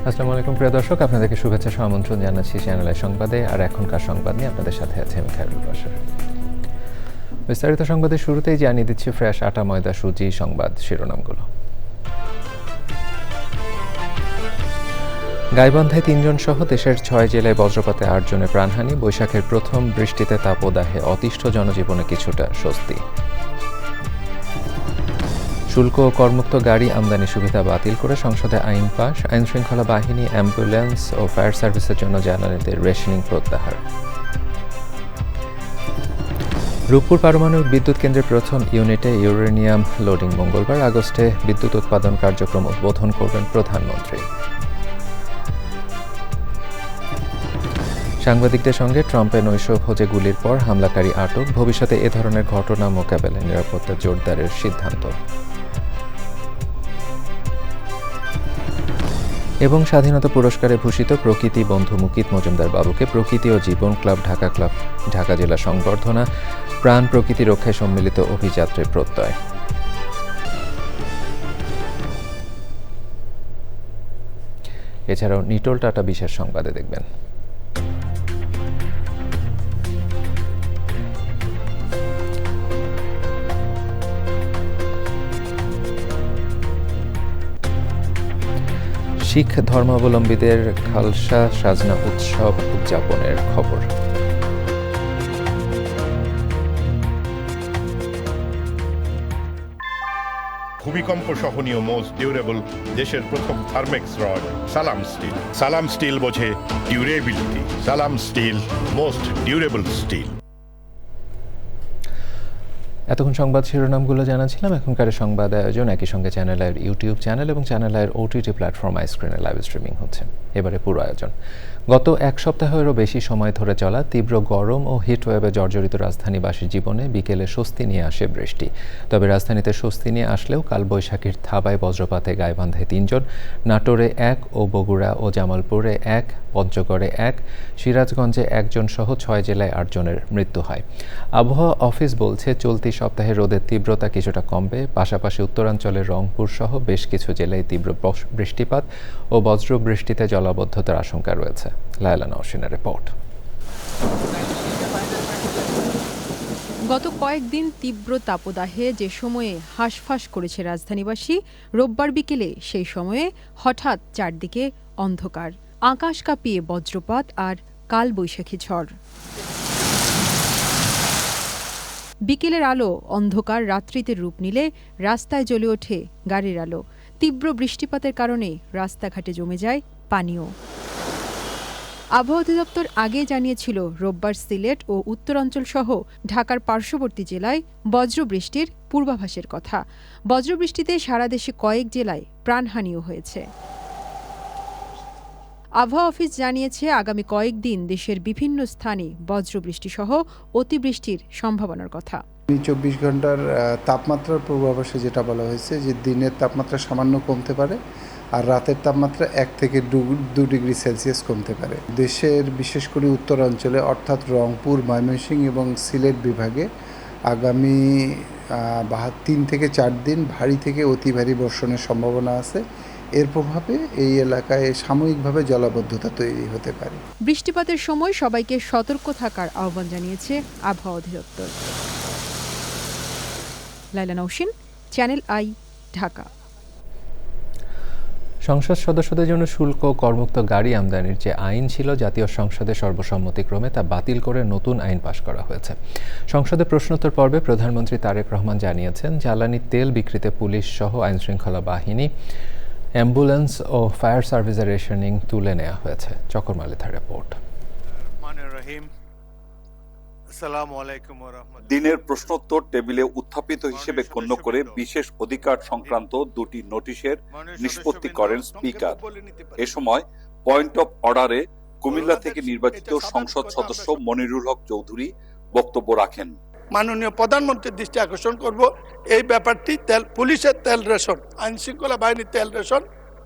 আসসালামু আলাইকুম প্রিয় দর্শক, আপনাদেরকে শুভেচ্ছা আমন্ত্রণ জানাচ্ছি চ্যানেল আই সংবাদে। আর এখনকার সংবাদ নিয়ে আপনাদের সাথে আছে আমি খায়রুল বাশার। বিস্তারিত সংবাদের শুরুতেই জানিয়ে দিচ্ছি ফ্রেশ আটা ময়দা সুজি সংবাদ শিরোনামগুলো। গাইবান্ধায় ৩ জন সহ দেশের ৬ জেলায় বজ্রপাতে ৮ জনের প্রাণহানি। বৈশাখের প্রথম বৃষ্টিতে তাপদাহে অতিষ্ঠ জনজীবনে কিছুটা স্বস্তি। শুল্ক ও করমুক্ত গাড়ি আমদানি সুবিধা বাতিল করে সংসদে আইন পাশ। আইনশৃঙ্খলা বাহিনী, অ্যাম্বুলেন্স ও ফায়ার সার্ভিসের জন্য জ্বালানিতে রেশনিং প্রত্যাহার। রূপপুর পারমাণবিক বিদ্যুৎ কেন্দ্রের প্রথম ইউনিটে ইউরেনিয়াম লোডিং মঙ্গলবার। আগস্টে বিদ্যুৎ উৎপাদন কার্যক্রম উদ্বোধন করবেন প্রধানমন্ত্রী। সাংবাদিকদের সঙ্গে ট্রাম্পের নৈশভোজে গুলির পর হামলাকারী আটক। ভবিষ্যতে এ ধরনের ঘটনা মোকাবেলায় নিরাপত্তা জোরদারের সিদ্ধান্ত। এবং স্বাধীনতা পুরস্কারে ভূষিত প্রকৃতি বন্ধু মুকিত মজুমদার বাবুকে প্রকৃতি ও জীবন ক্লাব ঢাকা জেলা সংবর্ধনা। প্রাণ প্রকৃতি রক্ষায় সম্মিলিত অভিযাত্রীর প্রত্যয়। এছাড়াও নিটোল টাটা বিশেষ সংবাদে দেখবেন শিখ ধর্মাবলম্বীদের খালসা সাজনা উৎসব উদযাপনের খবর। ভূমিকম্প সহনীয় মোস্ট ডিউরেবল দেশের প্রথম থার্মেক্স রড সালাম স্টিল। সালাম স্টিল বোঝে ডিউরেবিলিটি। সালাম স্টিল, মোস্ট ডিউরেবল স্টিল। এতক্ষণ সংবাদ শিরোনামগুলো জানাচ্ছিলাম। এখনকার সংবাদ আয়োজন একই সঙ্গে চ্যানেল আইয়ের ইউটিউব চ্যানেল এবং চ্যানেল আইয়ের ওটিটি প্ল্যাটফর্ম আইস্ক্রিনে লাইভ স্ট্রিমিং হচ্ছে। এবারে পুরো আয়োজন। গত এক সপ্তাহেরও বেশি সময় ধরে চলা তীব্র গরম ও হিটওয়েভে জর্জরিত রাজধানীবাসীর জীবনে বিকেলে স্বস্তি নিয়ে আসে বৃষ্টি। তবে রাজধানীতে স্বস্তি নিয়ে আসলেও কালবৈশাখীর থাবায় বজ্রপাতে গাইবান্ধায় ৩ জন, নাটোরে ১ ও বগুড়া ও জামালপুরে ১, পঞ্চগড়ে ১, সিরাজগঞ্জে ১ জন সহ ৬ জেলায় ৮ জনের মৃত্যু হয়। আবহাওয়া অফিস বলছে চলতি সপ্তাহে রোদের তীব্রতা কিছুটা কমবে। পাশাপাশি উত্তরাঞ্চলের রংপুর সহ বেশ কিছু জেলায় তীব্র বৃষ্টিপাত ও বজ্র বৃষ্টিতে জলাবদ্ধতার আশঙ্কা রয়েছে। লায়লা নওশিনের রিপোর্ট। গত কয়েকদিন তীব্র তাপদাহে যে সময়ে হাঁসফাঁস করেছে রাজধানীবাসী, রোববার বিকেলে সেই সময়ে হঠাৎ চারদিকে অন্ধকার, আকাশ কাঁপিয়ে বজ্রপাত আর কালবৈশাখী ঝড়। বিকেলের আলো অন্ধকার রাত্রিতে রূপ নিলে রাস্তায় জ্বলে ওঠে গাড়ির আলো। তীব্র বৃষ্টিপাতের কারণে রাস্তাঘাটে জমে যায় পানীয়। আবহাওয়া অধিদপ্তর আগে জানিয়েছিল রোববার সিলেট ও উত্তরাঞ্চল সহ ঢাকার পার্শ্ববর্তী জেলায় বজ্রবৃষ্টির পূর্বাভাসের কথা। বজ্রবৃষ্টিতে সারা দেশে কয়েক জেলায় প্রাণহানিও হয়েছে। আবহাওয়া অফিস জানিয়েছে আগামী কয়েকদিন দেশের বিভিন্ন স্থানে বজ্রবৃষ্টি সহ অতিবৃষ্টির সম্ভাবনার কথা। 24 ঘন্টার তাপমাত্রার পূর্বাভাসে যেটা বলা হয়েছে যে দিনের তাপমাত্রা সামান্য কমতে পারে আর রাতের তাপমাত্রা 1 থেকে 2 ডিগ্রি সেলসিয়াস কমতে পারে। দেশের বিশেষ করে উত্তরাঞ্চলে অর্থাৎ রংপুর, ময়মনসিংহ এবং সিলেট বিভাগে আগামী 3 থেকে 4 দিন ভারী থেকে অতি ভারী বর্ষণের সম্ভাবনা আছে। এর প্রভাবে এই এলাকায় সাময়িকভাবে জলাবদ্ধতা তৈরি হতে পারে। বৃষ্টিপাতের সময় সবাইকে সতর্ক থাকার আহ্বান জানিয়েছে আবহাওয়া অধিদপ্তর। Laila Nowshin, channel I, Dhaka. সংসদ সদস্যদের জন্য শুল্ক ও করমুক্ত গাড়ি আমদানির যে আইন ছিল জাতীয় সংসদে সর্বসম্মতিক্রমে তা বাতিল করে নতুন আইন পাশ করা হয়েছে। সংসদে প্রশ্নোত্তর পর্বে প্রধানমন্ত্রী তারেক রহমান জানিয়েছেন জ্বালানি তেল বিক্রিতে পুলিশ সহ আইনশৃঙ্খলা বাহিনী, অ্যাম্বুলেন্স ও ফায়ার সার্ভিসের রেশনিং তুলে নেওয়া হয়েছে। চকর মালিথার রিপোর্ট। দিনের প্রশ্নোত্তর টেবিলে উত্থাপিত হিসেবে গণ্য করে বিশেষ অধিকার সংক্রান্ত 2টি নোটিশের নিষ্পত্তি করেন স্পিকার। এ সময় পয়েন্ট অফ অর্ডারে কুমিল্লা থেকে নির্বাচিত সংসদ সদস্য মনিরুল হক চৌধুরী বক্তব্য রাখেন। মাননীয় প্রধানমন্ত্রীর দৃষ্টি আকর্ষণ করব, এই ব্যাপারটি পুলিশের তেল রেশন, আইনশৃঙ্খলা বাহিনীর তেল রেশন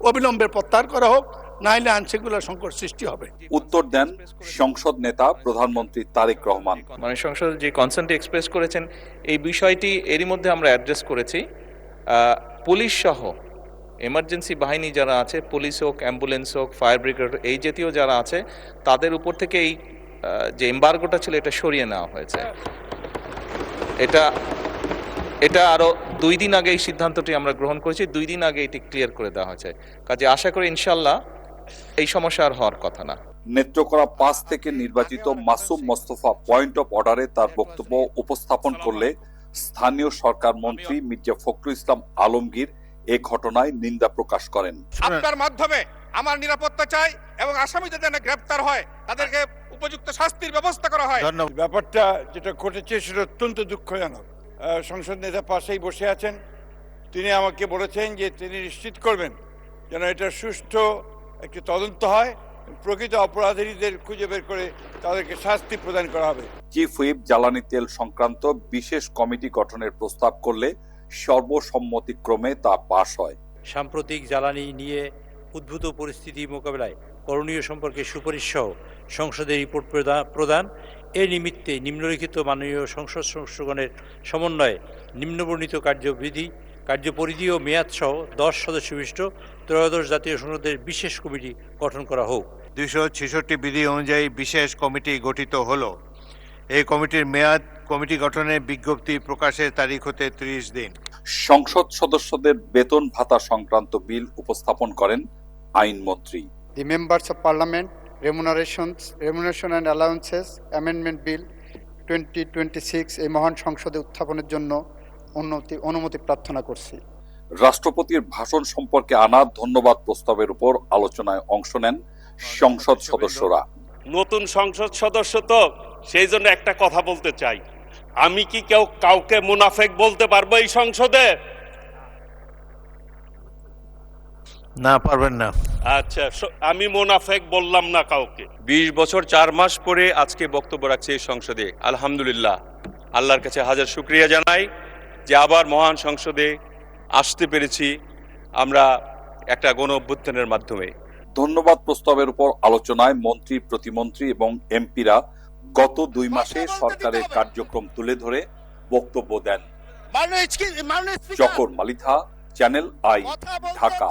অবিলম্বে প্রত্যাহার করা হোক, নাইলে আইনশৃঙ্খলা সংকট সৃষ্টি হবে। উত্তর দেন সংসদ নেতা প্রধানমন্ত্রী তারেক রহমান। সংসদ যে কনসার্নটি এক্সপ্রেস করেছেন এই বিষয়টি এরই মধ্যে আমরা অ্যাড্রেস করেছি। পুলিশ সহ এমার্জেন্সি বাহিনী যারা আছে, পুলিশ হোক, অ্যাম্বুলেন্স হোক, ফায়ার ব্রিগেড, এই জাতীয় যারা আছে, তাদের উপর থেকে এই যে এম্বার্গোটা ছিল এটা সরিয়ে নেওয়া হয়েছে। এটা আরও 2 দিন আগে এই সিদ্ধান্তটি আমরা গ্রহণ করেছি, 2 দিন আগে এটি ক্লিয়ার করে দেওয়া হয়েছে। কাজে আশা করি ইনশাল্লাহ এই সমস্যা আর হওয়ার কথা না। নেত্রকোনা 5 থেকে নির্বাচিত মাসুম মোস্তফা পয়েন্ট অফ অর্ডারে তার বক্তব্য উপস্থাপন করলে স্থানীয় সরকার মন্ত্রী মির্জা ফখরুল ইসলাম আলমগীর এ ঘটনায় নিন্দা প্রকাশ করেন। আপনার মাধ্যমে আমার নিরাপত্তা চাই এবং আসামিদের যেন গ্রেপ্তার হয়, তাদেরকে উপযুক্ত শাস্তির ব্যবস্থা করা হয়। ব্যাপারটা যেটা ঘটেছে সেটা অত্যন্ত দুঃখজনক। সংসদ নেতা পাশেই বসে আছেন, তিনি আমাকে বলেছেন যে তিনি নিশ্চিত করবেন যেন এটা সুষ্ঠু একটি তদন্ত হয়, প্রকৃত অপরাধীদের খুঁজে বের করে তাদেরকে শাস্তি প্রদান করা হবে। চিফ হুইপ জ্বালানি তেল সংক্রান্ত বিশেষ কমিটি গঠনের প্রস্তাব করলে সর্বসম্মতিক্রমে তা পাশ হয়। সাম্প্রতিক জ্বালানি নিয়ে উদ্ভূত পরিস্থিতি মোকাবেলায় করণীয় সম্পর্কে সুপারিশ সহ সংসদে রিপোর্ট প্রদান এ নিমিত্তে নিম্নলিখিত মাননীয় সংসদ সদস্যগণের সমন্বয়ে নিম্নবর্ণিত কার্যপরিধি ও মেয়াদ সহ 10 সদস্য বিশিষ্ট ত্রয়োদশ জাতীয় সংসদের বিশেষ কমিটি গঠন করা হোক। 266 বিধি অনুযায়ী বিশেষ কমিটি গঠিত হলো। এই কমিটির মেয়াদ কমিটি গঠনের বিজ্ঞপ্তি প্রকাশের তারিখ হতে 30 দিন। সংসদ সদস্যদের বেতন ভাতা সংক্রান্ত বিল উপস্থাপন করেন আইনমন্ত্রী। The members of Parliament Remuneration and Allowances Amendment Bill 2026 এই মহান সংসদে উত্থাপনের জন্য অনুমতি প্রার্থনা করছি। রাষ্ট্রপতির ভাষণ সম্পর্কে আনা ধন্যবাদ প্রস্তাবের উপর আলোচনায় অংশ নেন সংসদ সদস্যরা। নতুন সংসদ সদস্য তো, সেই জন্য একটা কথা বলতে চাই। আমি কি কাউকে মুনাফেক বলতে পারবো এই সংসদে? না, পারবেন না। আচ্ছা, আমি মুনাফেক বললাম না কাউকে। 20 বছর 4 মাস পরে আজকে বক্তব্য রাখছে এই সংসদে। আলহামদুলিল্লাহ, আল্লাহর কাছে হাজার শুকরিয়া জানাই যে আবার মহান সংসদে আসতে পেরেছি আমরা একটা গণ অভ্যুত্থানের মাধ্যমে। ধন্যবাদ প্রস্তাবের উপর আলোচনায় মন্ত্রী, প্রতিমন্ত্রী এবং এমপিরা গত 2 মাসে সরকারের কার্যক্রম তুলে ধরে বক্তব্য দেন। জকর মালিথা, চ্যানেল আই, ঢাকা।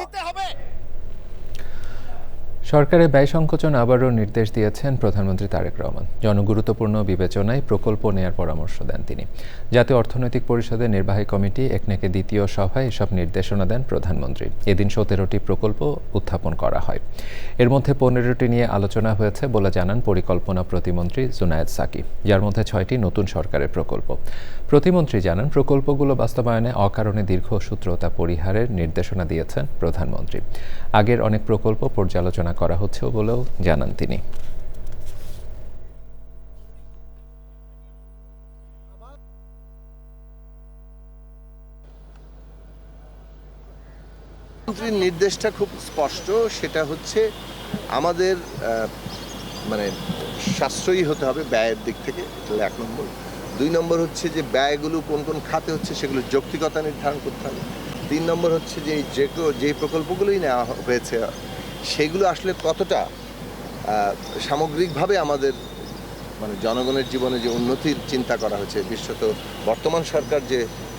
সরকারের ব্যয় সংকোচন আবারও নির্দেশ দিয়েছেন প্রধানমন্ত্রী তারেক রহমান। জনগুরুত্বপূর্ণ বিবেচনায় প্রকল্প নেয়ার পরামর্শ দেন তিনি। জাতীয় অর্থনৈতিক পরিষদের নির্বাহী কমিটি একনেকে দ্বিতীয় সভায় এসব নির্দেশনা দেন প্রধানমন্ত্রী। এদিন 17টি প্রকল্প উত্থাপন করা হয়। এর মধ্যে 15টি নিয়ে আলোচনা হয়েছে বলে জানান পরিকল্পনা প্রতিমন্ত্রী জুনায়েদ সাকি, যার মধ্যে 6টি নতুন সরকারের প্রকল্প। প্রতিমন্ত্রী জানান প্রকল্পগুলো বাস্তবায়নে অকারণে দীর্ঘসূত্রতা পরিহারের নির্দেশনা দিয়েছেন প্রধানমন্ত্রী। আগের অনেক প্রকল্প পর্যালোচনা করা হচ্ছে বলেও জানান তিনি। নির্দেশটা খুব স্পষ্ট, সেটা হচ্ছে আমাদের সাশ্রয়ী হতে হবে ব্যয়ের দিক থেকে, 1 নম্বর। 2 নম্বর হচ্ছে যে ব্যয়গুলো কোন কোন খাতে হচ্ছে সেগুলো যৌক্তিকতা নির্ধারণ করতে হবে। 3 নম্বর হচ্ছে যে যে প্রকল্পগুলোই নেওয়া হয়েছে সেগুলো আসলে কতটা সামগ্রিকভাবে আমাদের জনগণের জীবনে যে উন্নতির চিন্তা করা হয়েছে, বিশেষত বর্তমান সরকার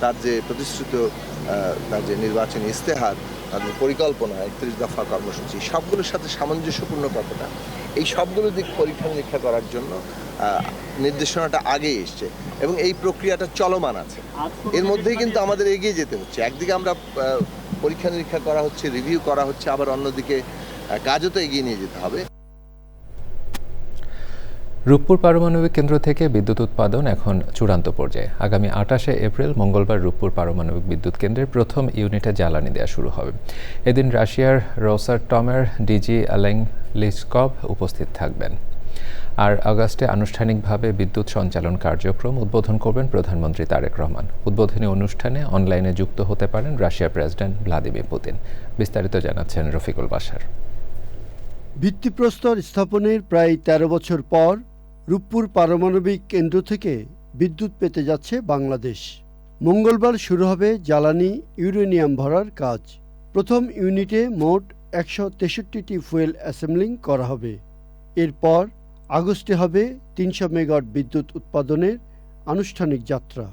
তার যে প্রতিশ্রুত তার যে নির্বাচনী ইস্তেহার, তাদের পরিকল্পনা, 31 দফা কর্মসূচি, সবগুলোর সাথে সামঞ্জস্যপূর্ণ কতটা, এই সবগুলো দিক পরীক্ষা নিরীক্ষা করার জন্য নির্দেশনাটা আগেই এসছে এবং এই প্রক্রিয়াটা চলমান আছে। এর মধ্যেই কিন্তু আমাদের এগিয়ে যেতে হচ্ছে। একদিকে আমরা পরীক্ষা নিরীক্ষা করা হচ্ছে, রিভিউ করা হচ্ছে, আবার অন্যদিকে কাজও তো এগিয়ে নিয়ে যেতে হবে। রূপপুর পারমাণবিক কেন্দ্র থেকে বিদ্যুৎ উৎপাদন এখন চূড়ান্ত পর্যায়ে। আগামী 28শে এপ্রিল মঙ্গলবার রূপপুর পারমাণবিক বিদ্যুৎ কেন্দ্রের প্রথম ইউনিটে জ্বালানি দেওয়া শুরু হবে। এদিন রাশিয়ার রোসাটমের ডিজি অ্যালেং লিসকভ উপস্থিত থাকবেন। আর আগস্টে আনুষ্ঠানিকভাবে বিদ্যুৎ সঞ্চালন কার্যক্রম উদ্বোধন করবেন প্রধানমন্ত্রী তারেক রহমান। উদ্বোধনী অনুষ্ঠানে অনলাইনে যুক্ত হতে পারেন রাশিয়ার প্রেসিডেন্ট ভ্লাদিমির পুতিন। বিস্তারিত জানাচ্ছেন রফিকুল বাশার। ভিত্তিপ্রস্তর স্থাপনের প্রায় 13 বছর পর রূপপুর পারমাণবিক কেন্দ্র থেকে বিদ্যুৎ পেতে যাচ্ছে বাংলাদেশ। মঙ্গলবার শুরু হবে জ্বালানি ইউরেনিয়াম ভরার কাজ। প্রথম ইউনিটে মোট 163টি ফুয়েল অ্যাসেম্বলিং করা হবে। এরপর আগস্টে হবে 300 মেগাওয়াট বিদ্যুৎ উৎপাদনের আনুষ্ঠানিক যাত্রা।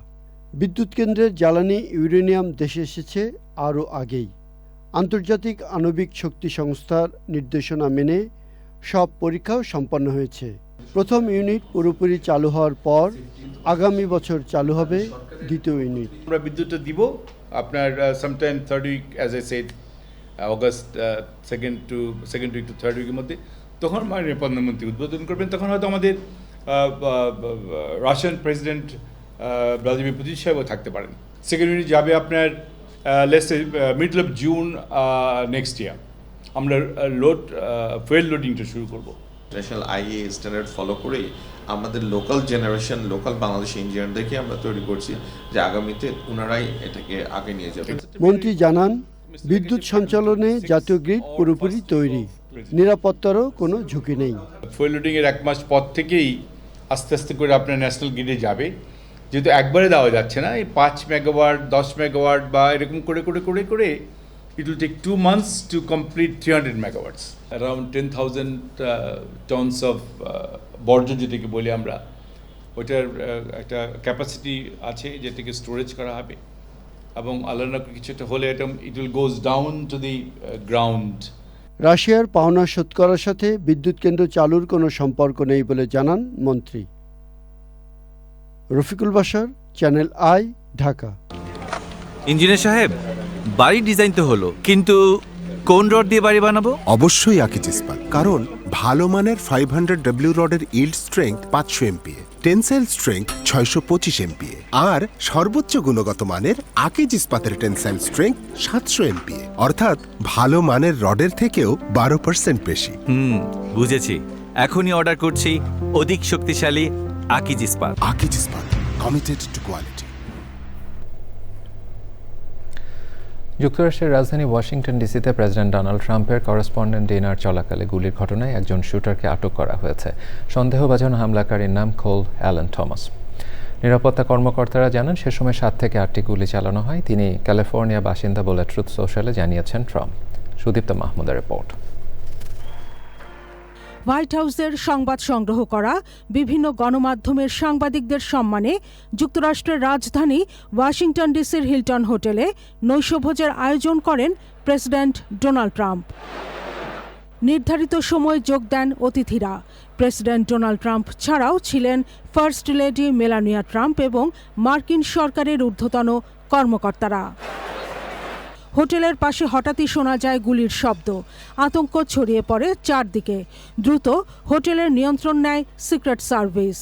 বিদ্যুৎ কেন্দ্রের জ্বালানি ইউরেনিয়াম দেশে এসেছে আরও আগেই। আন্তর্জাতিক আণবিক শক্তি সংস্থার নির্দেশনা মেনে সব পরীক্ষাও সম্পন্ন হয়েছে। প্রথম ইউনিট পুরোপুরি চালু হওয়ার পর আগামী বছর চালু হবে দ্বিতীয় ইউনিট। আমরা বিদ্যুৎটা দিব আপনার sometime third week, as I said, August second week to third উইকের মধ্যে। তখন মাননীয় প্রধানমন্ত্রী উদ্বোধন করবেন। তখন হয়তো আমাদের রাশিয়ান প্রেসিডেন্ট ভ্লাদিমির পুতিন সাহেবও থাকতে পারেন। সেকেন্ড ইউনিট যাবে আপনার middle of June next year. আমরা ফুয়েল লোডিংটা শুরু করব। ন্যাশনাল আইএ স্ট্যান্ডার্ড ফলো করেই আমাদের লোকাল জেনারেশন, লোকাল বাংলাদেশি ইঞ্জিনিয়ারদেরকে আমরা তৈরি করছি যে আগামীতে ওনারাই এটাকে আগে নিয়ে যাবে। মন্ত্রী জানান, বিদ্যুৎ সঞ্চালনে জাতীয় গ্রিড পুরোপুরি তৈরি, নিরাপত্তারও কোনো ঝুঁকি নেই। ফুয়েল লোডিংয়ের 1 মাস পর থেকেই আস্তে আস্তে করে আপনার ন্যাশনাল গ্রিডে যাবে, যেহেতু একবারে দেওয়া যাচ্ছে না। এই 5 মেগাওয়াট 10 মেগাওয়াট বা এরকম করে করে করে করে it will take 2 months to complete 300 megawatts. Around 10,000 tons of বর্জ্য যেটাকে বলি আমরা, ওইটার একটা ক্যাপাসিটি আছে যেটাকে স্টোরেজ করা হবে, এবং আল্লাহ না কিছু একটা হলে এটা it will goes down to the ground. রাশিয়ার পাওনা শোধ করার সাথে বিদ্যুৎ কেন্দ্র চালুর কোনো সম্পর্ক নেই বলে জানান মন্ত্রী। Rafiqul Bashar, channel I, Dhaka. Engineer সাহেব, বাড়ি ডিজাইন তো হলো, কিন্তু কোন রড দিয়ে বাড়ি বানাবো? অবশ্যই আকিজ ইস্পাত, কারণ ভালো মানের 500W রডের yield strength 500 MPa, tensile strength 625 MPa, আর সর্বোচ্চ গুণগত মানের আকিজ ইস্পাতের টেনসাইল স্ট্রেংথ 700 MPa, অর্থাৎ ভালো মানের রডের থেকেও 12% বেশি। বুঝেছি, এখনই অর্ডার করছি অধিক শক্তিশালী আকিজ ইস্পাত। আকিজ ইস্পাত, কমিটেড টু কোয়ালিটি। যুক্তরাষ্ট্রের রাজধানী ওয়াশিংটন ডিসিতে প্রেসিডেন্ট ডোনাল্ড ট্রাম্পের করেসপন্ডেন্ট ডিনার চলাকালে গুলির ঘটনায় একজন শুটারকে আটক করা হয়েছে। সন্দেহভাজন হামলাকারীর নাম কোল অ্যালেন থমাস। নিরাপত্তা কর্মকর্তারা জানান সে সময় 7 থেকে 8টি গুলি চালানো হয়। তিনি ক্যালিফোর্নিয়া বাসিন্দা বলে ট্রুথ সোশ্যালে জানিয়েছেন ট্রাম্প। সুদীপ্তা মাহমুদের রিপোর্ট। হোয়াইট হাউসের সংবাদ সংগ্রহ করা বিভিন্ন গণমাধ্যমের সাংবাদিকদের সম্মানে যুক্তরাষ্ট্রের রাজধানী ওয়াশিংটন ডিসির হিলটন হোটেলে নৈশভোজের আয়োজন করেন প্রেসিডেন্ট ডোনাল্ড ট্রাম্প। নির্ধারিত সময় যোগ দেন অতিথিরা। প্রেসিডেন্ট ডোনাল্ড ট্রাম্প ছাড়াও ছিলেন ফার্স্ট লেডি মেলানিয়া ট্রাম্প এবং মার্কিন সরকারের ঊর্ধ্বতন কর্মকর্তারা। হোটেলের পাশে হঠাৎই শোনা যায় গুলির শব্দ। আতঙ্ক ছড়িয়ে পড়ে চারদিকে। দ্রুত হোটেলের নিয়ন্ত্রণ নেয় সিক্রেট সার্ভিস।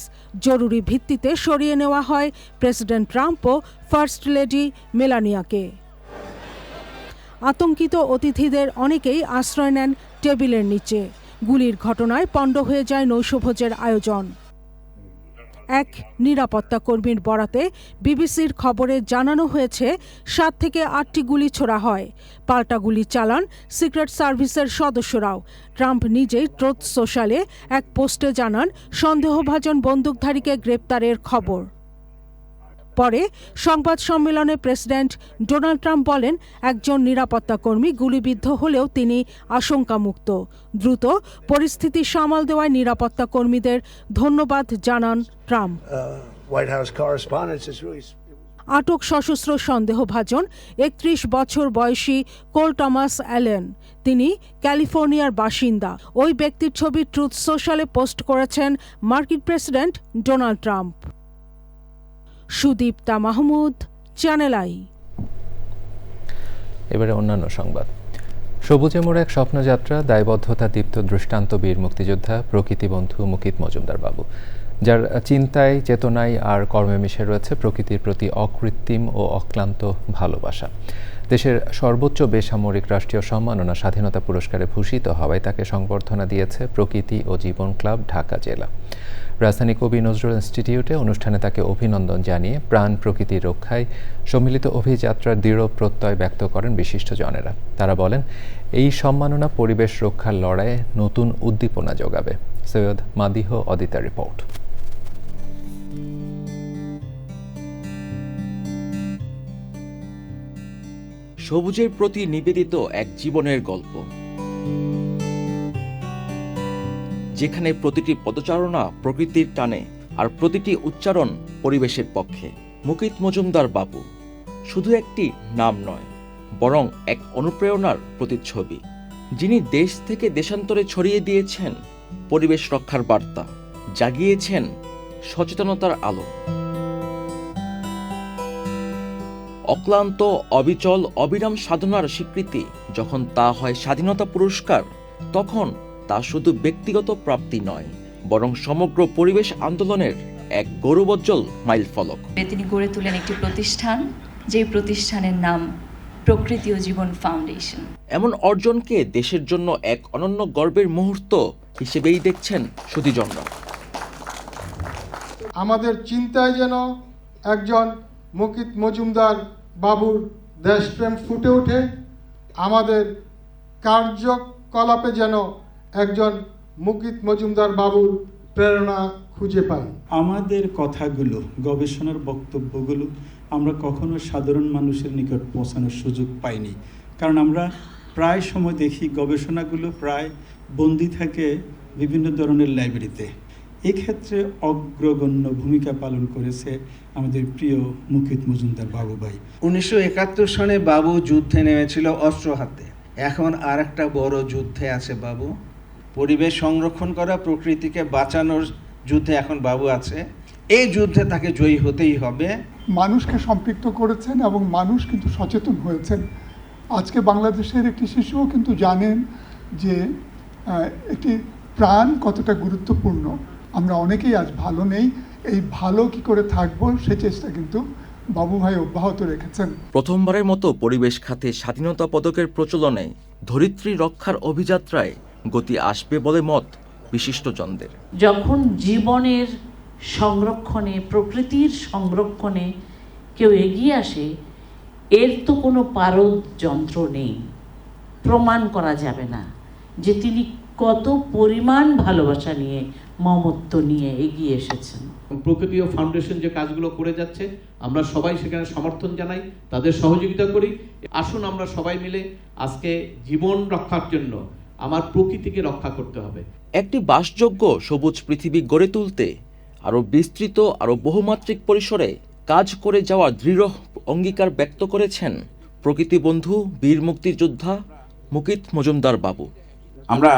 জরুরি ভিত্তিতে সরিয়ে নেওয়া হয় প্রেসিডেন্ট ট্রাম্প ও ফার্স্ট লেডি মেলানিয়াকে। আতঙ্কিত অতিথিদের অনেকেই আশ্রয় নেন টেবিলের নিচে। গুলির ঘটনায় পণ্ড হয়ে যায় নৈশভোজের আয়োজন। এক নিরাপত্তা কর্মীর বরাতে বিবিসির খবরে জানানো হয়েছে 7 থেকে 8টি গুলি ছোড়া হয়। পাল্টা গুলি চালান সিক্রেট সার্ভিসের সদস্যরাও। ট্রাম্প নিজেই ট্রুথ সোশ্যালে এক পোস্টে জানান সন্দেহভাজন বন্দুকধারীকে গ্রেপ্তারের খবর। পরে সংবাদ সম্মেলনে প্রেসিডেন্ট ডোনাল্ড ট্রাম্প বলেন, একজন নিরাপত্তা কর্মী গুলিবিদ্ধ হলেও তিনি আশঙ্কামুক্ত। দ্রুত পরিস্থিতি সামাল দেওয়ায় নিরাপত্তা কর্মীদের ধন্যবাদ জানান ট্রাম্প। আটক সশস্ত্র সন্দেহভাজন 31 বছর বয়সী কোল টমাস অ্যালেন। তিনি ক্যালিফোর্নিয়ার বাসিন্দা। ওই ব্যক্তির ছবি ট্রুথ সোশ্যালে পোস্ট করেছেন মার্কিন president Donald Trump. Sudipta Mahmud, channel I. এবারে অন্যান্য সংবাদ। সবুজে মোড় এক স্বপ্নযাত্রা, দায়বদ্ধতা দীপ্ত দৃষ্টান্ত বীর মুক্তিযোদ্ধা প্রকৃতিবন্ধু মুকিত মজুমদার বাবু, যার চিন্তায়, চেতনায় আর কর্মে মিশে রয়েছে প্রকৃতির প্রতি অকৃত্রিম ও অক্লান্ত ভালোবাসা। দেশের সর্বোচ্চ বেসামরিক রাষ্ট্রীয় সম্মাননা স্বাধীনতা পুরস্কারে ভূষিত হওয়ায় তাকে সংবর্ধনা দিয়েছে প্রকৃতি ও জীবন ক্লাব, ঢাকা জেলা। রাজধানী কবি নজরুল ইনস্টিটিউটে অনুষ্ঠানে তাকে অভিনন্দন জানিয়ে প্রাণ প্রকৃতির রক্ষায় সম্মিলিত অভিযাত্রার দৃঢ় প্রত্যয় ব্যক্ত করেন বিশিষ্টজনেরা। তারা বলেন, এই সম্মাননা পরিবেশ রক্ষার লড়াইয়ে নতুন উদ্দীপনা যোগাবে। সৈয়দ মাদিহ অদিতা রিপোর্ট। সবুজের প্রতি নিবেদিত এক জীবনের গল্প, যেখানে প্রতিটি পদচারণা প্রকৃতির টানে আর প্রতিটি উচ্চারণ পরিবেশের পক্ষে। মুকিত মজুমদার বাবু শুধু একটি নাম নয়, বরং এক অনুপ্রেরণার প্রতিচ্ছবি, যিনি দেশ থেকে দেশান্তরে ছড়িয়ে দিয়েছেন পরিবেশ রক্ষার বার্তা, জাগিয়েছেন সচেতনতার আলো। অক্লান্ত, অবিচল, অবিরাম সাধনার স্বীকৃতি যখন তা হয় স্বাধীনতা পুরস্কার, তখন তা শুধু ব্যক্তিগত প্রাপ্তি নয়, বরং সমগ্র পরিবেশ আন্দোলনের এক গৌরবোজ্জ্বল মাইলফলক। তিনি গড়ে তোলেন একটি প্রতিষ্ঠান, যে প্রতিষ্ঠানের নাম প্রকৃতি ও জীবন ফাউন্ডেশন। এমন অর্জনকে দেশের জন্য এক অনন্য গর্বের মুহূর্ত হিসেবেই দেখছেন সুধীজনরা। আমাদের চিন্তায় যেন একজন মুকিত মজুমদার বাবুর দেশপ্রেম ফুটে ওঠে, আমাদের কার্যকলাপে যেন একজন মুকিত মজুমদার বাবুর প্রেরণা খুঁজে পাই। আমাদের কথাগুলো, গবেষণার বক্তব্যগুলো আমরা কখনো সাধারণ মানুষের নিকট পৌঁছানোর সুযোগ পাইনি, কারণ আমরা প্রায় সময় দেখি গবেষণাগুলো প্রায় বন্দী থাকে বিভিন্ন ধরনের লাইব্রেরিতে। এক্ষেত্রে অগ্রগণ্য ভূমিকা পালন করেছে আমাদের প্রিয় মুকিত মজুমদার বাবু ভাই। 1971 সনে বাবু যুদ্ধে নেমেছিল অস্ত্র হাতে, এখন আর একটা বড় যুদ্ধে আছে বাবু। পরিবেশ সংরক্ষণ করা, প্রকৃতিকে বাঁচানোর যুদ্ধে এখন বাবু আছে। এই যুদ্ধে তাকে জয়ী হতেই হবে। মানুষকে সম্পৃক্ত করেছেন এবং মানুষ কিন্তু সচেতন হয়েছেন। আজকে বাংলাদেশের একটি শিশুও কিন্তু জানেন যে একটি প্রাণ কতটা গুরুত্বপূর্ণ। আমরা অনেকেই আজ ভালো নেই, এই ভালো কি করে থাকবো সে চেষ্টা কিন্তু বাবু ভাই অব্যাহত রেখেছেন। প্রথমবারের মতো পরিবেশ খাতে স্বাধীনতা পদকের প্রচলনে ধরিত্রী রক্ষার অভিযাত্রায় গতি আসবে বলে মত বিশিষ্টজনদের। যখন জীবনের সংরক্ষণে, প্রকৃতির সংরক্ষণে কেউ এগিয়ে আসে, এর তো কোনো পারদ যন্ত্র নেই, প্রমাণ করা যাবে না যে তিনি কত পরিমাণ ভালোবাসা নিয়ে, মমত্ব নিয়ে এগিয়ে এসেছেন। প্রকৃতি ও ফাউন্ডেশন যে কাজগুলো করে যাচ্ছে, আমরা সবাই সেখানে সমর্থন জানাই, তাদের সহযোগিতা করি। আসুন আমরা সবাই মিলে আজকে জীবন রক্ষার জন্য আমার প্রকৃতিকে রক্ষা করতে হবে। একটি বাসযোগ্য সবুজ পৃথিবী গড়ে তুলতে আরও বিস্তৃত, আরও বহুমাত্রিক পরিসরে কাজ করে যাওয়ার দৃঢ় অঙ্গীকার ব্যক্ত করেছেন প্রকৃতি বন্ধু, বীর মুক্তিযোদ্ধা মুকিত মজুমদার বাবু। আমরা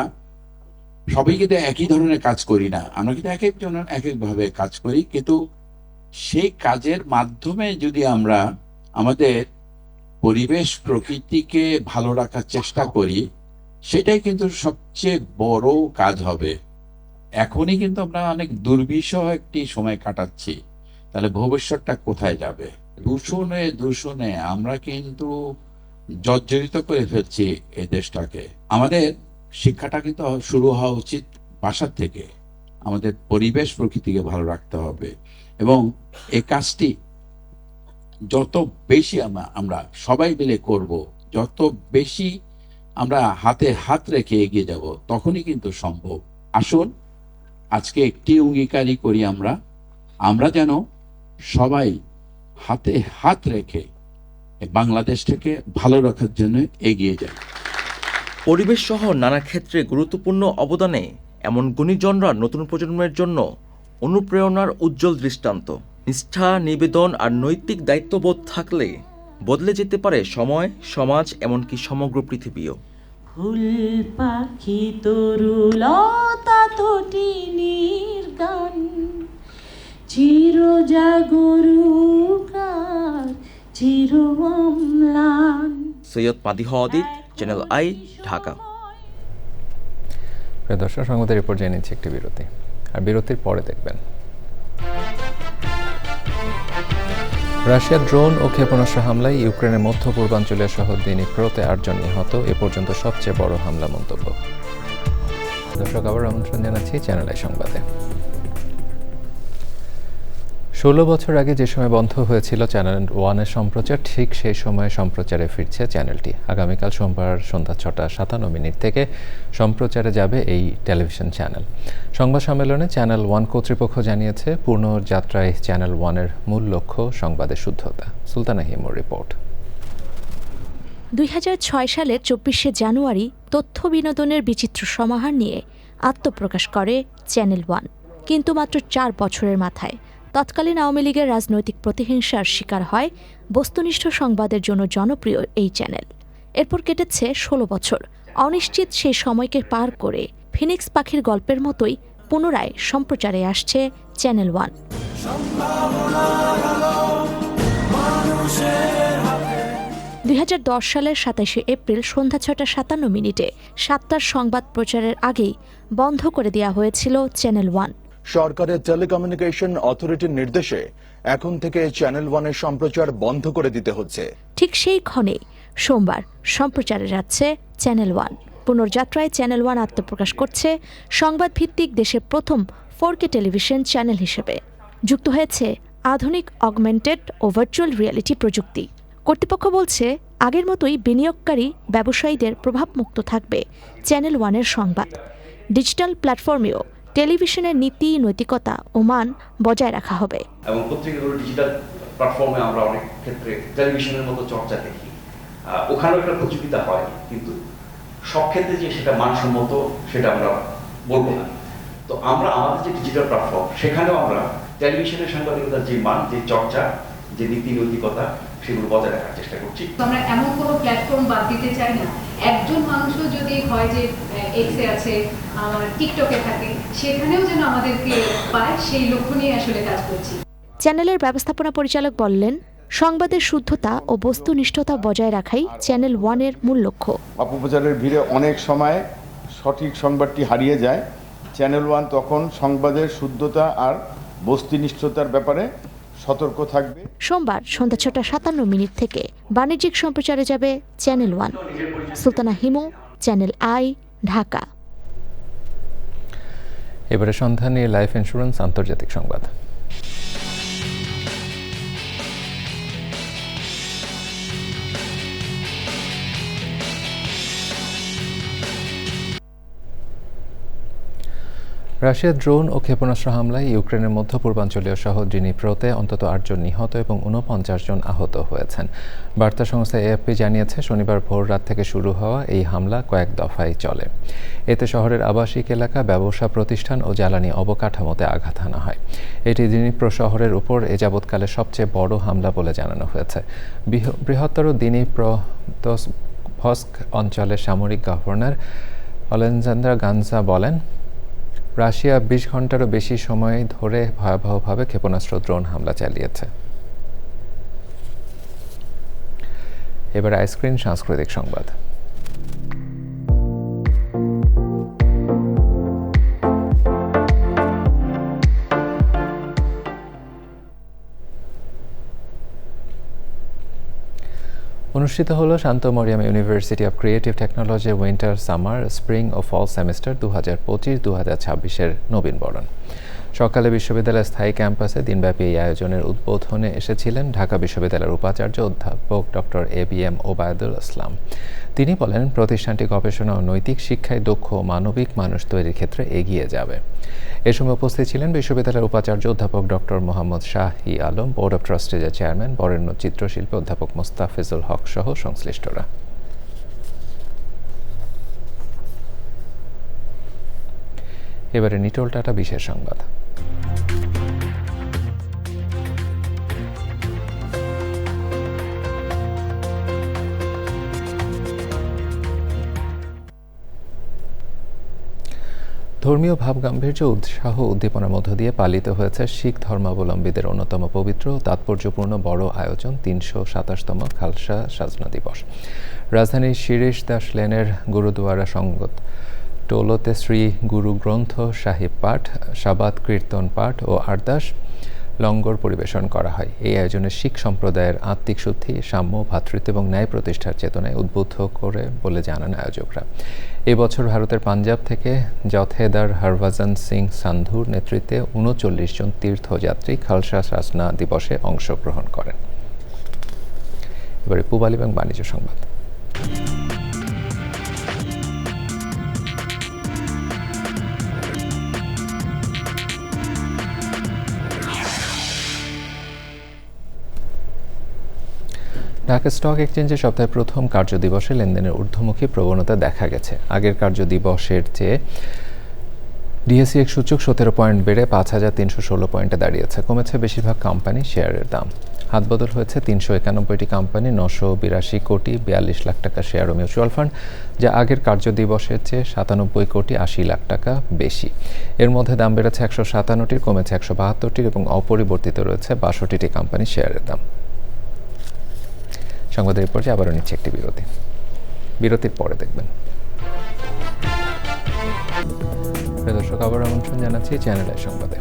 সবাই কিন্তু একই ধরনের কাজ করি না, আমরা কিন্তু এক একজনের এক একভাবে কাজ করি, কিন্তু সেই কাজের মাধ্যমে যদি আমরা আমাদের পরিবেশ প্রকৃতিকে ভালো রাখার চেষ্টা করি, সেটাই কিন্তু সবচেয়ে বড় কাজ হবে। এখনই কিন্তু আমরা অনেক দুর্বিষহ একটি সময় কাটাচ্ছি, তাহলে ভবিষ্যৎটা কোথায় যাবে? দূষণে আমরা কিন্তু জর্জরিত করে ফেলছি এই দেশটাকে। আমাদের শিক্ষাটা কিন্তু শুরু হওয়া উচিত বাসা থেকে। আমাদের পরিবেশ প্রকৃতিকে ভালো রাখতে হবে এবং এই কাজটি যত বেশি আমরা সবাই মিলে করব, যত বেশি আমরা হাতে হাত রেখে এগিয়ে যাব, তখনই কিন্তু সম্ভব। আসুন আজকে একটি অঙ্গীকারই করি, আমরা যেন সবাই হাতে হাত রেখে বাংলাদেশটাকে ভালো রাখার জন্য এগিয়ে যাই। পরিবেশ সহ নানা ক্ষেত্রে গুরুত্বপূর্ণ অবদানে এমন গুণীজনরা নতুন প্রজন্মের জন্য অনুপ্রেরণার উজ্জ্বল দৃষ্টান্ত। নিষ্ঠা, নিবেদন আর নৈতিক দায়িত্ববোধ থাকলে বদলে যেতে পারে সময়, সমাজ, এমনকি সমগ্র পৃথিবীও। ফুল পাখি তরুলতা তটিনীর গান, চির জাগরুকার চির অম্লান। সৈয়দ মাদিহ অদিত, চ্যানেল আই, ঢাকা। প্রিয় দর্শক, সংবাদের রিপোর্ট জেনে নিচ্ছি একটি বিরতি, আর বিরতির পরে দেখবেন রাশিয়ার ড্রোন ও ক্ষেপণাস্ত্র হামলায় ইউক্রেনের মধ্য পূর্বাঞ্চলীয় শহর দিনিপ্রোতে 8 জন নিহত, এ পর্যন্ত সবচেয়ে বড় হামলা মন্তব্য। দর্শক, আবার আমন্ত্রণ জানাচ্ছি চ্যানেল আই সংবাদে। 16 বছর আগে যে সময় বন্ধ হয়েছিল চ্যানেল ওয়ানের সম্প্রচার, ঠিক সেই সময় সম্প্রচারে ফিরছে চ্যানেলটি। আগামীকাল সোমবার সন্ধ্যা 6:57 থেকে সম্প্রচারে যাবে এই টেলিভিশন চ্যানেল। সংবাদ সম্মেলনে চ্যানেল ওয়ান কর্তৃপক্ষ জানিয়েছে, পুনর্যাত্রায় চ্যানেল ওয়ানের মূল লক্ষ্য সংবাদের শুদ্ধতা। সুলতানা হিমুর রিপোর্ট। 2006 সালের 24শে জানুয়ারি তথ্য বিনোদনের বিচিত্র সমাহার নিয়ে আত্মপ্রকাশ করে চ্যানেল ওয়ান। কিন্তু মাত্র 4 বছরের মাথায় তৎকালীন আওয়ামী লীগের রাজনৈতিক প্রতিহিংসার শিকার হয় বস্তুনিষ্ঠ সংবাদের জন্য জনপ্রিয় এই চ্যানেল। এরপর কেটেছে ১৬ বছর। অনিশ্চিত সেই সময়কে পার করে ফিনিক্স পাখির গল্পের মতোই পুনরায় সম্প্রচারে আসছে চ্যানেল ওয়ান। ২০১০ সালের ২৭শে এপ্রিল সন্ধ্যা ৬:৫৭ ৭টার সংবাদ প্রচারের আগেই বন্ধ করে দেওয়া হয়েছিল চ্যানেল ওয়ান। সরকারের টেলিকমিউনিকেশন অথরিটির নির্দেশে এখন থেকে চ্যানেল ওয়ানের সম্প্রচার বন্ধ করে দিতে হচ্ছে। ঠিক সেই ক্ষণে সোমবার সম্প্রচারে যাচ্ছে চ্যানেল ওয়ান। পুনর্যাত্রায় চ্যানেল ওয়ান আত্মপ্রকাশ করছে সংবাদ ভিত্তিক দেশের প্রথম 4K টেলিভিশন চ্যানেল হিসেবে। যুক্ত হয়েছে আধুনিক অগমেন্টেড ও ভার্চুয়াল রিয়েলিটি প্রযুক্তি। কর্তৃপক্ষ বলছে, আগের মতোই বিনিয়োগকারী ব্যবসায়ীদের প্রভাবমুক্ত থাকবে চ্যানেল ওয়ানের সংবাদ। ডিজিটাল প্ল্যাটফর্মেও টেলিভিশনের নীতি, নৈতিকতা ও মান বজায় রাখা হবে। এবং পত্রিকাগুলো ডিজিটাল প্ল্যাটফর্মে আমরা অনেক ক্ষেত্রে টেলিভিশনের মতো চর্চা দেখি, ওখানেও একটা প্রতিযোগিতা হয়, কিন্তু সব ক্ষেত্রে যে সেটা মানসম্মত সেটা আমরা বলবো না। তো আমরা আমাদের যে ডিজিটাল প্ল্যাটফর্ম, সেখানেও আমরা টেলিভিশনের সাংবাদিকতার যে মান, যে চর্চা, যে নীতি নৈতিকতা, সেগুলো বজায় রাখার চেষ্টা করছি। আমরা এমন কোনো প্ল্যাটফর্ম বাদ দিতে চাই না। একজন মানুষও যদি হয় যে এক্সে আছে, আমার টিকটকে থাকে, সেখানেও যেন আমাদেরকে পায়, সেই লক্ষ্য নিয়ে আসলে কাজ করছি। চ্যানেলের ব্যবস্থাপনা পরিচালক বললেন, সংবাদের শুদ্ধতা ও বস্তুনিষ্ঠতা বজায় রাখাই চ্যানেল ওয়ানের মূল লক্ষ্য। অপপ্রচারের ভিড়ে অনেক সময় সঠিক সংবাদটি হারিয়ে যায়। চ্যানেল ওয়ান তখন সংবাদের শুদ্ধতা আর বস্তুনিষ্ঠতার ব্যাপারে সতর্ক থাকবে। সোমবার সন্ধ্যা ৬:৫৭ থেকে বাণিজ্যিক সম্প্রচারে যাবে channel one. Sultana Himu, channel I, Dhaka. এবারে সন্ধ্যা নিয়ে লাইফ ইন্স্যুরেন্স আন্তর্জাতিক সংবাদ। রাশিয়ার ড্রোন ও ক্ষেপণাস্ত্র হামলায় ইউক্রেনের মধ্য পূর্বাঞ্চলীয় শহর ডনিপ্রোতে অন্তত ৮ জন নিহত এবং ৪৯ জন আহত হয়েছেন। বার্তা সংস্থা এএফপি জানিয়েছে, শনিবার ভোর রাত থেকে শুরু হওয়া এই হামলা কয়েক দফায় চলে। এতে শহরের আবাসিক এলাকা, ব্যবসা প্রতিষ্ঠান ও জ্বালানি অবকাঠামোতে আঘাত হানা হয়। এটি ডনিপ্রো শহরের উপর এ যাবৎকালে সবচেয়ে বড় হামলা বলে জানানো হয়েছে। বৃহত্তর ডনিপ্রোভস্ক অঞ্চলের সামরিক গভর্নর অলেকজান্ডার গানজা বলেন, রাশিয়া ২০ ঘন্টারও বেশি সময় ধরে ভয়াবহভাবে ক্ষেপণাস্ত্র ড্রোন হামলা চালিয়েছে। এবার আইস্ক্রিন সাংস্কৃতিক সংবাদ। অনুষ্ঠিত হলো শান্ত মরিয়াম ইউনিভার্সিটি অব ক্রিয়েটিভ টেকনোলজির উইন্টার, সামার, স্প্রিং ও ফল সেমিস্টার 2025-2026-এর নবীন বরণ। সকালে বিশ্ববিদ্যালয়ের স্থায়ী ক্যাম্পাসে দিনব্যাপী এই আয়োজনের উদ্বোধনে এসেছিলেন ঢাকা বিশ্ববিদ্যালয়ের উপাচার্য অধ্যাপক ডক্টর ABM ওবায়দুল ইসলাম। তিনি বলেন, প্রতিষ্ঠানটি গবেষণা ও নৈতিক শিক্ষায় দক্ষ মানবিক মানুষ তৈরির ক্ষেত্রে এগিয়ে যাবে। এ সময় উপস্থিত ছিলেন বিশ্ববিদ্যালয়ের উপাচার্য অধ্যাপক doctor Mohammad Shahi Alam, board of ট্রাস্টিজের চেয়ারম্যান, বরেণ্য চিত্রশিল্পী অধ্যাপক মোস্তাফিজুল হক সহ সংশ্লিষ্টরা। এবারে নিটোল টাটা বিশেষ সংবাদ। ধর্মীয় ভাবগাম্ভীর্য, উৎসাহ, উদ্দীপনার মধ্য দিয়ে পালিত হয়েছে শিখ ধর্মাবলম্বীদের অন্যতম পবিত্র ও তাৎপর্যপূর্ণ বড় আয়োজন ৩২৭তম খালসা সাজনা দিবস। রাজধানীর শিরিশ দাস লেনের গুরুদুয়ারা সঙ্গত টোলোতে শ্রী গুরু গ্রন্থ সাহিব পাঠ, শাবাত কীর্তন পাঠ ও আরদাস লঙ্গর পরিবেশন করা হয়। এই আয়োজনে শিখ সম্প্রদায়ের আত্মিক শুদ্ধি, সাম্য, ভ্রাতৃত্ব এবং ন্যায় প্রতিষ্ঠার চেতনায় উদ্বুদ্ধ করে বলে জানান আয়োজকরা। এবছর ভারতের পাঞ্জাব থেকে জথেদার হরভজন সিং সান্ধুর নেতৃত্বে ৩৯ জন তীর্থযাত্রী খালসা সাজনা দিবসে অংশগ্রহণ করেন। এবারে পূবালী এবং বাণিজ্য সংবাদ। ঢাকা স্টক এক্সচেঞ্জে সপ্তাহের প্রথম কার্যদিবসে লেনদেনের ঊর্ধ্বমুখী প্রবণতা দেখা গেছে। আগের কার্যদিবসের চেয়ে ডিএসইএক্স সূচক 17 পয়েন্ট বেড়ে 5,316 পয়েন্টে দাঁড়িয়েছে। কমেছে বেশিরভাগ কোম্পানি শেয়ারের দাম। হাতবদল হয়েছে 391টি কোম্পানি, 982 কোটি 42 লাখ টাকা শেয়ার ও মিউচুয়াল ফান্ড, যা আগের কার্যদিবসের চেয়ে 97 কোটি 80 লাখ টাকা বেশি। এর মধ্যে দাম বেড়েছে 157টির, কমেছে 172টির এবং অপরিবর্তিত রয়েছে 62টি কোম্পানি শেয়ারের দাম। সংবাদের এই পর্যায়ে আবারও নিচ্ছে একটি বিরতি। বিরতির পরে দেখবেন। দর্শক, আবার আমন্ত্রণ জানাচ্ছি চ্যানেল আই সংবাদে।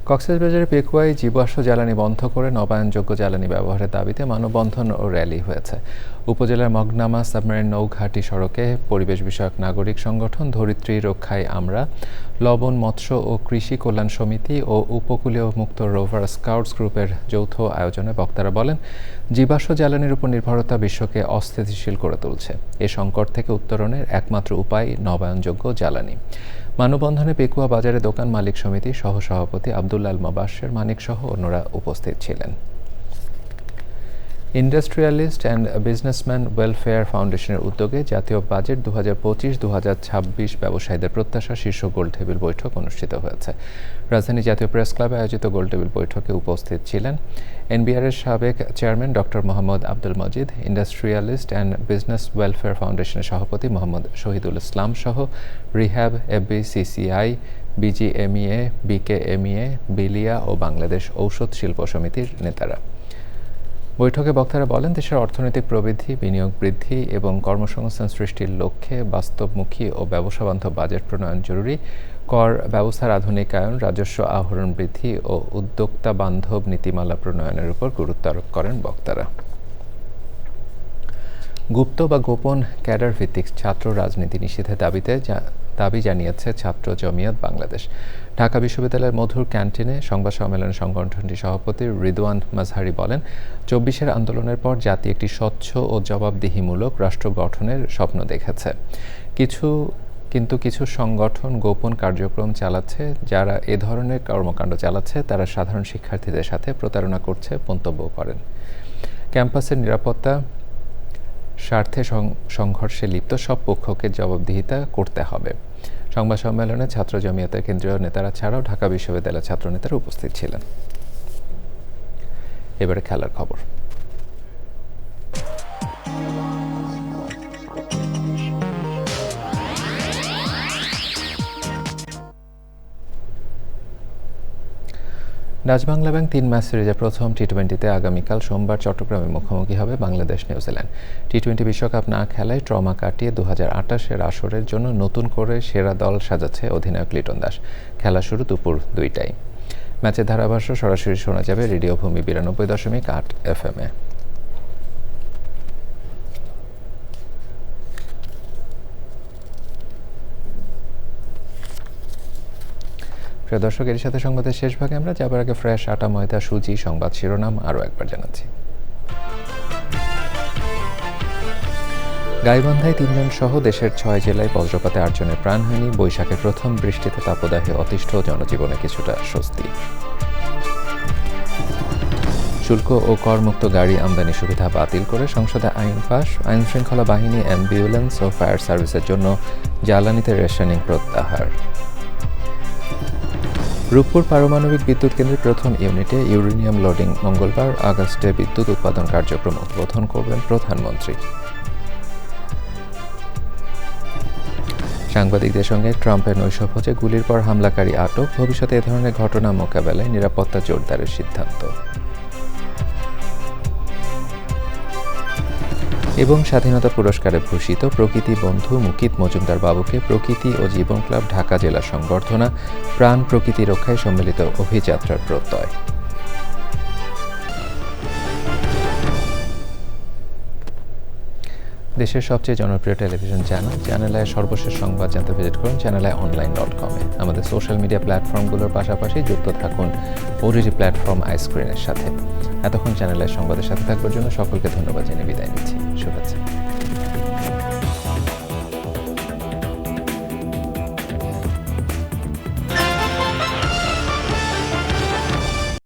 কক্সবাজারে পেকুয়ায় জীবাশ্ম জ্বালানি বন্ধ করে নবায়নযোগ্য জ্বালানি ব্যবহারের দাবিতে মানববন্ধন ও র্যালি হয়েছে। উপজেলার মগনামা সাবমেরিন নৌঘাটি সড়কে পরিবেশ বিষয়ক নাগরিক সংগঠন ধরিত্রী রক্ষায় আমরা, লবণ মৎস্য ও কৃষি কল্যাণ সমিতি ও উপকূলীয় মুক্ত রোভার স্কাউটস গ্রুপের যৌথ আয়োজনে বক্তারা বলেন, জীবাশ্ম জ্বালানির উপর নির্ভরতা বিশ্বকে অস্থিতিশীল করে তুলছে। এ সংকট থেকে উত্তরণের একমাত্র উপায় নবায়নযোগ্য জ্বালানি। মানববন্ধনে পেকুয়া বাজারে দোকান মালিক সমিতি সহসভাপতি আব্দুল্লাহ আল মাবাশের মানিক সহ অন্যরা উপস্থিত ছিলেন। ইন্ডাস্ট্রিয়ালিস্ট অ্যান্ড বিজনেসম্যান ওয়েলফেয়ার ফাউন্ডেশনের উদ্যোগে জাতীয় বাজেট 2025-2026 ব্যবসায়ীদের প্রত্যাশা শীর্ষ গোলটেবিল বৈঠক অনুষ্ঠিত হয়েছে। রাজধানী জাতীয় প্রেস ক্লাবে আয়োজিত গোলটেবিল বৈঠকে উপস্থিত ছিলেন এনবিআরের সাবেক chairman doctor Mohammad Abdul Majid, industrialist and business welfare ফাউন্ডেশনের সভাপতি মোহাম্মদ শহীদুল ইসলাম সহ রিহ্যাব, এফবিসিসিআই, বিজিএমইএ, বিকেএমইএ, বিলিয়া ও বাংলাদেশ ঔষধ শিল্প সমিতির নেতারা। বৈঠকে বক্তারা বলেন, দেশের অর্থনৈতিক প্রবৃদ্ধি, বিনিয়োগ বৃদ্ধি এবং কর্মসংস্থান সৃষ্টির লক্ষ্যে বাস্তবমুখী ও ব্যবসাবান্ধব বাজেট প্রণয়ন জরুরি। কর ব্যবস্থার আধুনিকায়ন, রাজস্ব আহরণ বৃদ্ধি ও উদ্যোক্তা বান্ধব নীতিমালা প্রণয়নের উপর গুরুত্ব আরোপ করেন বক্তারা। গুপ্ত বা গোপন ক্যাডার ভিত্তিক ছাত্র রাজনীতি নিষিদ্ধের দাবি জানিয়েছে ছাত্র জমিয়ত বাংলাদেশ। ঢাকা বিশ্ববিদ্যালয়ের মধুর ক্যান্টিনে সংবাদ সম্মেলনে সংগঠনটির সভাপতি রিদওয়ান মাজহারি বলেন, 24-এর আন্দোলনের পর জাতি একটি স্বচ্ছ ও জবাবদিহিমূলক রাষ্ট্র গঠনের স্বপ্ন দেখেছে। কিন্তু কিছু সংগঠন গোপন কার্যক্রম চালাচ্ছে। যারা এ ধরনের কর্মকাণ্ড চালাচ্ছে তারা সাধারণ শিক্ষার্থীদের সাথে প্রতারণা করছে মন্তব্য করেন। ক্যাম্পাসের নিরাপত্তা স্বার্থে সংঘর্ষে লিপ্ত সব পক্ষকে জবাবদিহিতা করতে হবে। সংবাদ সম্মেলনে ছাত্র জমিয়তের কেন্দ্রীয় নেতারা ছাড়াও ঢাকা বিশ্ববিদ্যালয়ের ছাত্র নেতারা উপস্থিত ছিলেন। এবারে খেলার খবর। ডাচ বাংলা ব্যাংক 3 ম্যাচ সিরিজের প্রথম টি-20তে আগামীকাল সোমবার চট্টগ্রামে মুখোমুখি হবে বাংলাদেশ নিউজিল্যান্ড। টি-20 বিশ্বকাপ না খেলায় ট্রমা কাটিয়ে 2028-এর আসরের জন্য নতুন করে সেরা দল সাজাচ্ছে অধিনায়ক লিটন দাস। খেলা শুরু দুপুর 2টায়। ম্যাচের ধারাভাষ্য সরাসরি শোনা যাবে রেডিও ভূমি 92.8 FM-এ। প্রিয় দর্শক, এর সাথে সংবাদের শেষ ভাগে আমরা যাবার আগে ফ্রেশ আটা, ময়দা, সুজি সংবাদ শিরোনাম আরও একবার জানাচ্ছি। গাইবান্ধায় 3 জন সহ দেশের 6 জেলায় বজ্রপাতে 8 জনের প্রাণহানি। বৈশাখের প্রথম বৃষ্টিতে তাপদাহে অতিষ্ঠ, জনজীবনে কিছুটা স্বস্তি। শুল্ক ও করমুক্ত গাড়ি আমদানি সুবিধা বাতিল করে সংসদে আইন পাশ। আইন শৃঙ্খলা বাহিনী, অ্যাম্বুলেন্স ও ফায়ার সার্ভিসের জন্য জ্বালানিতে রেশনিং প্রত্যাহার। রূপপুর পারমাণবিক বিদ্যুৎ কেন্দ্রের প্রথম ইউনিটে ইউরেনিয়াম লোডিং মঙ্গলবার। আগস্টে বিদ্যুৎ উৎপাদন কার্যক্রম উদ্বোধন করবেন প্রধানমন্ত্রী। সাংবাদিকদের সঙ্গে ট্রাম্পের নৈশভোজে গুলির পর হামলাকারী আটক। ভবিষ্যতে এ ধরনের ঘটনা মোকাবেলায় নিরাপত্তা জোরদারের সিদ্ধান্ত। এবং স্বাধীনতা পুরস্কারে ভূষিত প্রকৃতি বন্ধু মুকিত মজুমদার বাবুকে প্রকৃতি ও জীবন ক্লাব ঢাকা জেলা সংবর্ধনা। প্রাণ প্রকৃতি রক্ষায় সম্মিলিত অভিযাত্রার প্রত্যয়। দেশের সবচেয়ে জনপ্রিয় টেলিভিশন চ্যানেল আইয়ের সর্বশেষ সংবাদ জানতে ভিজিট করুন channelionline.com-এ। আমাদের সোশ্যাল মিডিয়া প্ল্যাটফর্মগুলোর পাশাপাশি যুক্ত থাকুন ওটিটি প্ল্যাটফর্ম আইস্ক্রিনের সাথে। এতক্ষণ চ্যানেল আই সংবাদের সাথে থাকবার জন্য সকলকে ধন্যবাদ জানিয়ে বিদায় নিচ্ছি। শুভেচ্ছা।